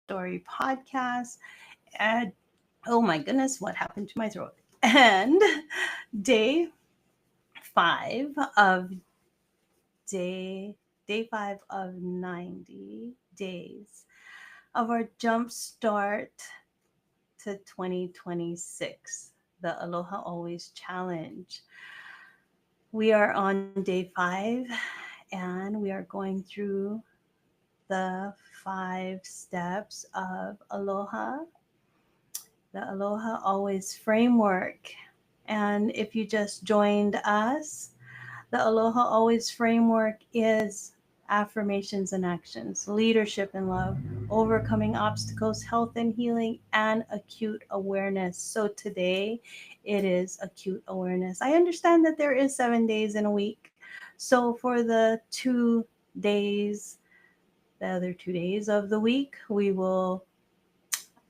Story podcast. And oh my goodness, what happened to my throat? And day five of day day 5 of 90 days of our jump start to 2026, the Aloha Always Challenge. We are on day 5 and we are going through the 5 steps of Aloha, the Aloha Always framework. And if you just joined us, the Aloha Always framework is affirmations and actions, leadership and love, overcoming obstacles, health and healing, and acute awareness. So today it is acute awareness. I understand that there is 7 days in a week. So for the other 2 days of the week, we will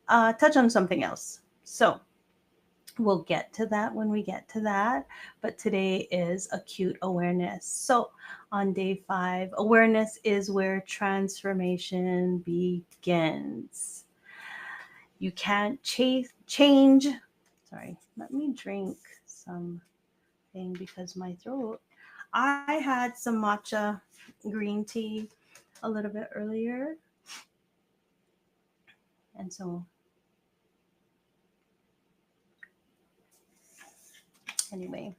touch on something else. So we'll get to that when we get to that. But today is acute awareness. So on day 5, awareness is where transformation begins. You can't change. Sorry, let me drink something because my throat. I had some matcha green tea a little bit earlier. And so, anyway,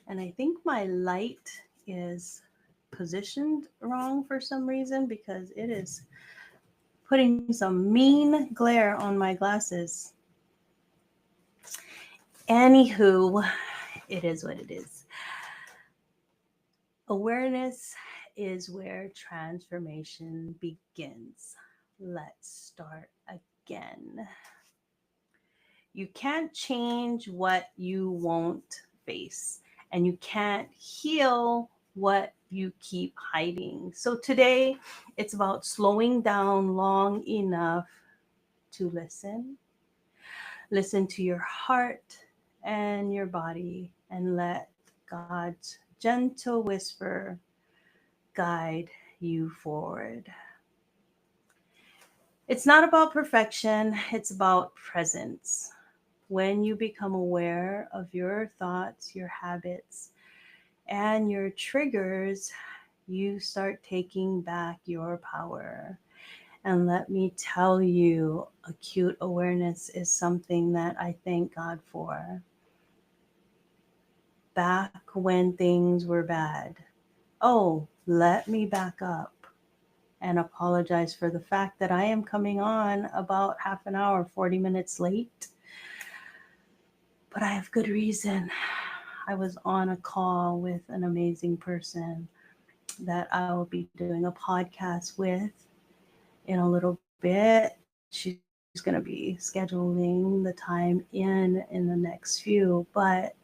and I think my light is positioned wrong for some reason because it is putting some mean glare on my glasses. Anywho, it is what it is. Awareness is where transformation begins. Let's start again. You can't change what you won't face, and you can't heal what you keep hiding. So today, it's about slowing down long enough to listen. Listen to your heart and your body, and let God's gentle whisper guide you forward. It's not about perfection, it's about presence. When you become aware of your thoughts, your habits, and your triggers, you start taking back your power. And let me tell you, acute awareness is something that I thank God for. Back when things were bad. Oh, let me back up and apologize for the fact that I am coming on about half an hour, 40 minutes late. But I have good reason. I was on a call with an amazing person that I will be doing a podcast with in a little bit. She's going to be scheduling the time in the next few, but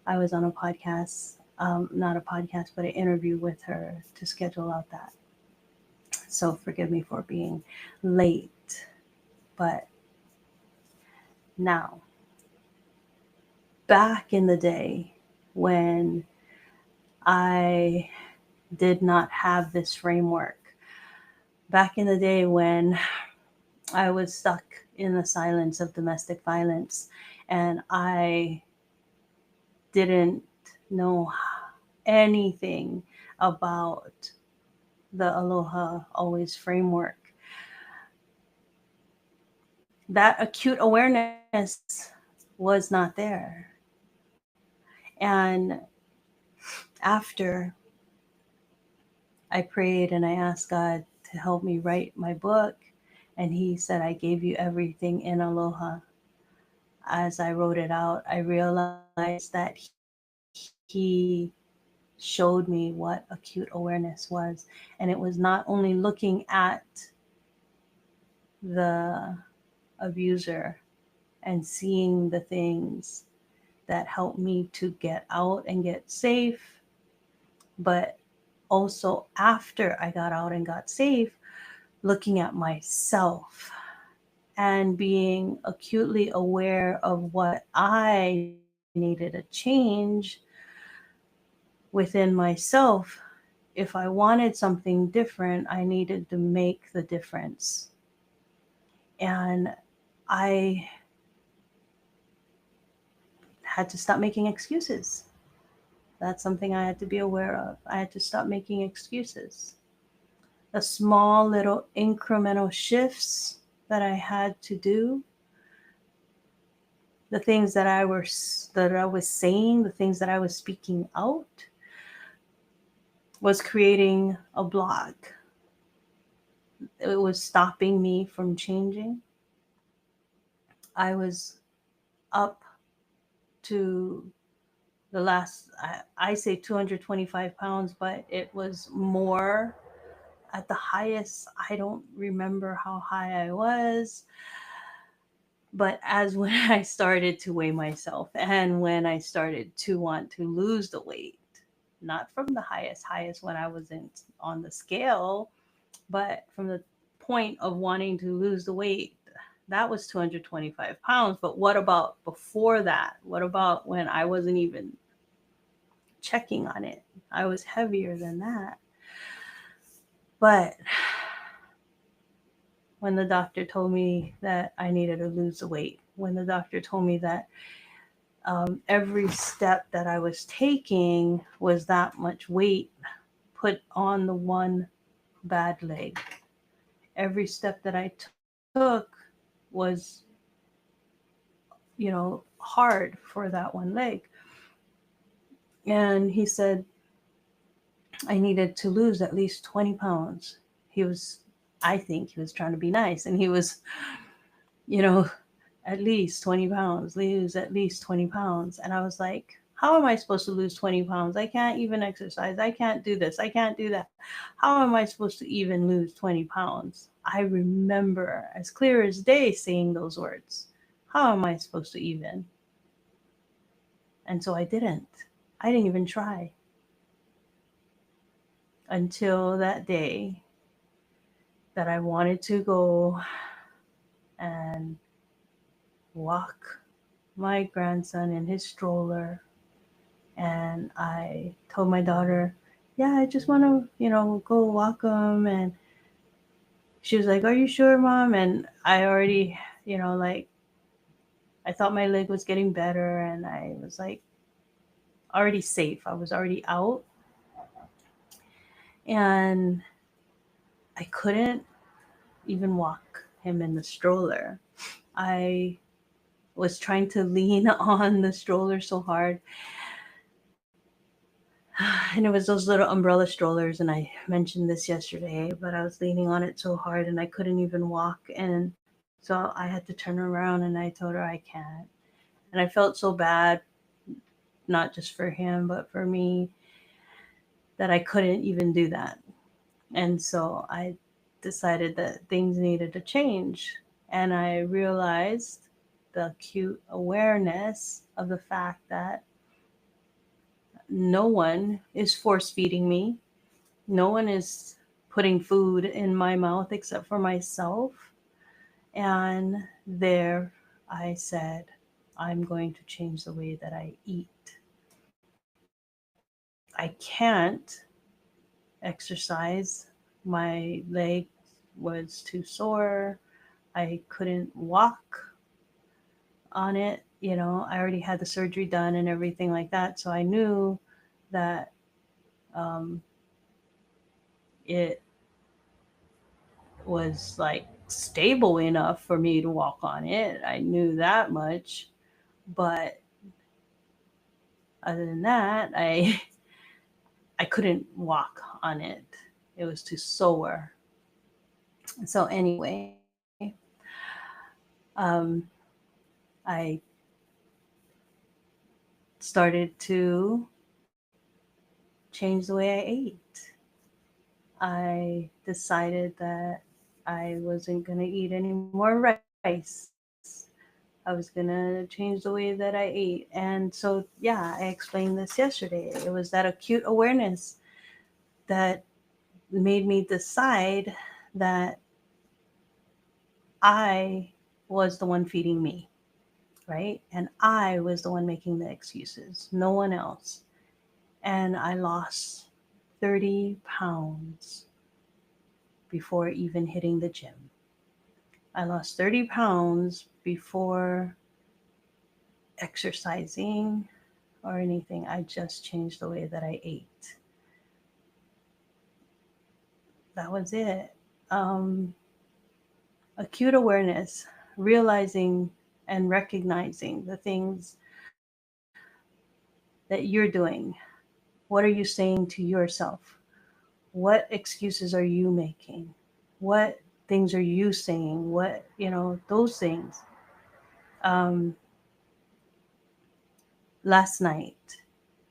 I was on a podcast, not a podcast, but an interview with her to schedule out that. So forgive me for being late. But now, back in the day when I did not have this framework, back in the day when I was stuck in the silence of domestic violence and I didn't know anything about the Aloha Always framework. That acute awareness was not there. And after I prayed and I asked God to help me write my book, and He said, I gave you everything in Aloha. As I wrote it out, I realized that He showed me what acute awareness was. And it was not only looking at the abuser and seeing the things that helped me to get out and get safe, but also after I got out and got safe, looking at myself and being acutely aware of what I needed to change within myself if I wanted something different, I needed to make the difference. And I had to stop making excuses. That's something I had to be aware of. I had to stop making excuses. The small little incremental shifts that I had to do, the things that I was saying, the things that I was speaking out, was creating a block. It was stopping me from changing. I was up to the last, I say 225 pounds, but it was more at the highest. I don't remember how high I was, but as when I started to weigh myself and when I started to want to lose the weight, not from the highest when I wasn't on the scale, but from the point of wanting to lose the weight, that was 225 pounds. But what about before that? What about when I wasn't even checking on it? I was heavier than that. But when the doctor told me that I needed to lose the weight, when the doctor told me that every step that I was taking was that much weight put on the one bad leg, every step that I took was, hard for that one leg. And he said I needed to lose at least 20 pounds. I think he was trying to be nice. And he was, you know, at least 20 pounds, lose at least 20 pounds. And I was like, how am I supposed to lose 20 pounds? I can't even exercise. I can't do this. I can't do that. How am I supposed to even lose 20 pounds? I remember as clear as day saying those words. How am I supposed to even? And so I didn't. I didn't even try until that day that I wanted to go and walk my grandson in his stroller. And I told my daughter, yeah, I just want to, go walk him. And she was like, are you sure, Mom? And I already, I thought my leg was getting better. And I was like, already safe. I was already out. And I couldn't even walk him in the stroller. I was trying to lean on the stroller so hard. And it was those little umbrella strollers. And I mentioned this yesterday, but I was leaning on it so hard and I couldn't even walk. And so I had to turn around and I told her I can't. And I felt so bad, not just for him, but for me, that I couldn't even do that. And so I decided that things needed to change. And I realized the acute awareness of the fact that no one is force feeding me. No one is putting food in my mouth except for myself. And there I said, I'm going to change the way that I eat. I can't exercise. My leg was too sore. I couldn't walk on it. I already had the surgery done and everything like that. So I knew that it was like stable enough for me to walk on it. I knew that much. But other than that, I couldn't walk on it. It was too sore. So anyway, I started to change the way I ate. I decided that I wasn't going to eat any more rice. I was going to change the way that I ate. And so, yeah, I explained this yesterday. It was that acute awareness that made me decide that I was the one feeding me, right? And I was the one making the excuses, no one else. And I lost 30 pounds before even hitting the gym. I lost 30 pounds before exercising or anything. I just changed the way that I ate. That was it. Acute awareness, realizing and recognizing the things that you're doing. What are you saying to yourself? What excuses are you making? What things are you saying? What, those things. Um, Last night,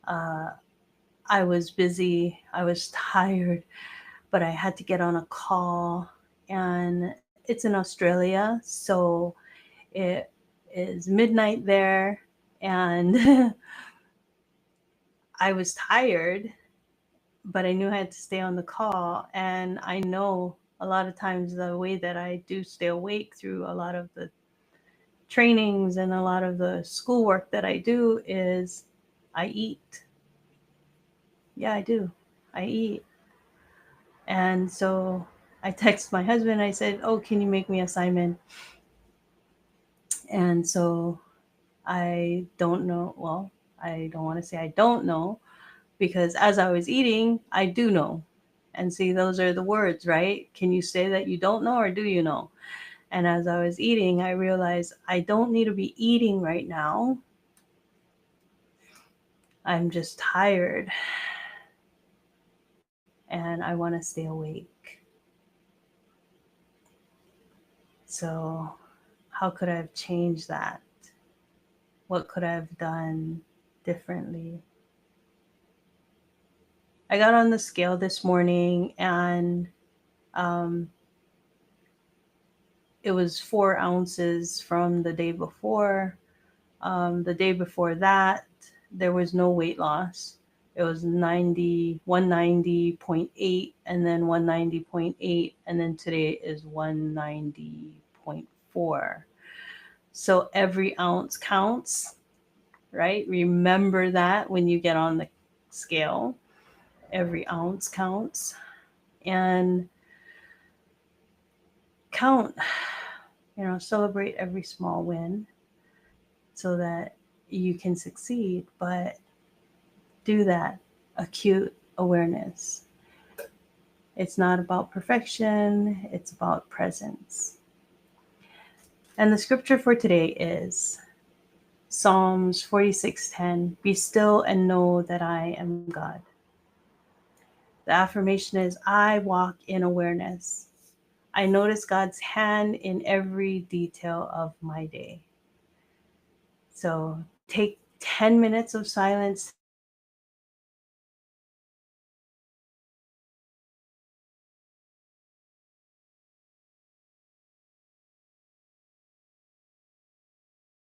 uh, I was busy, I was tired, but I had to get on a call, and it's in Australia, so it is midnight there, and I was tired, but I knew I had to stay on the call. And I know a lot of times the way that I do stay awake through a lot of the trainings and a lot of the schoolwork that I do is I eat. Yeah, I do. I eat. And so I text my husband. I said, "Oh, can you make me assignment?" And so I don't know. Well, I don't want to say I don't know, because as I was eating, I do know. And see, those are the words, right? Can you say that you don't know, or do you know? And as I was eating, I realized I don't need to be eating right now. I'm just tired and I want to stay awake. So, how could I have changed that? What could I have done differently? I got on the scale this morning, and um, it was 4 ounces from the day before. The day before that, there was no weight loss. It was 190.8, and then 190.8, and then today is 190.4. So every ounce counts, right? Remember that when you get on the scale, every ounce counts. And count, celebrate every small win so that you can succeed. But do that acute awareness. It's not about perfection, it's about presence. And the scripture for today is Psalms 46:10. Be still and know that I am God. The affirmation is I walk in awareness. I notice God's hand in every detail of my day. So take 10 minutes of silence today. Notice every detail of your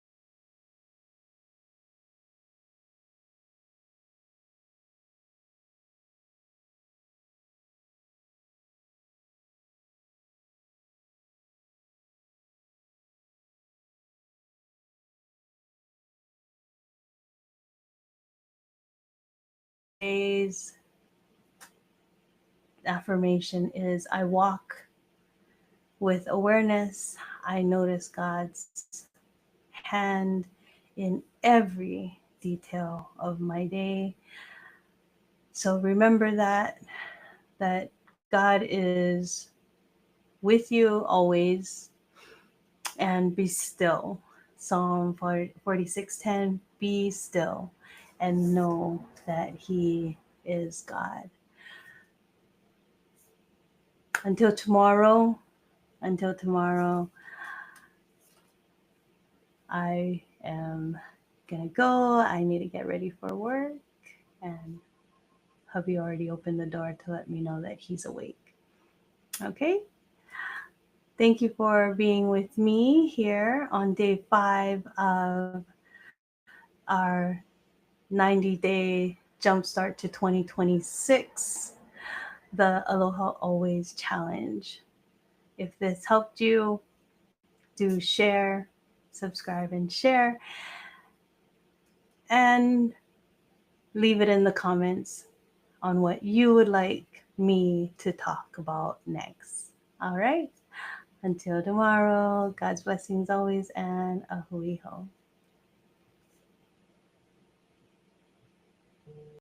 day. Today's affirmation is I walk with awareness. I notice God's hand in every detail of my day. So remember that God is with you always, and be still. Psalm 46:10, be still and know that he is God. Until tomorrow, until tomorrow, I am gonna go. I need to get ready for work, and hubby already opened the door to let me know that he's awake. Okay? Thank you for being with me here on day 5 of our 90-day jumpstart to 2026, the Aloha Always Challenge. If this helped you, do share, subscribe, and share, and leave it in the comments on what you would like me to talk about next. All right. Until tomorrow, God's blessings always, and a hui ho.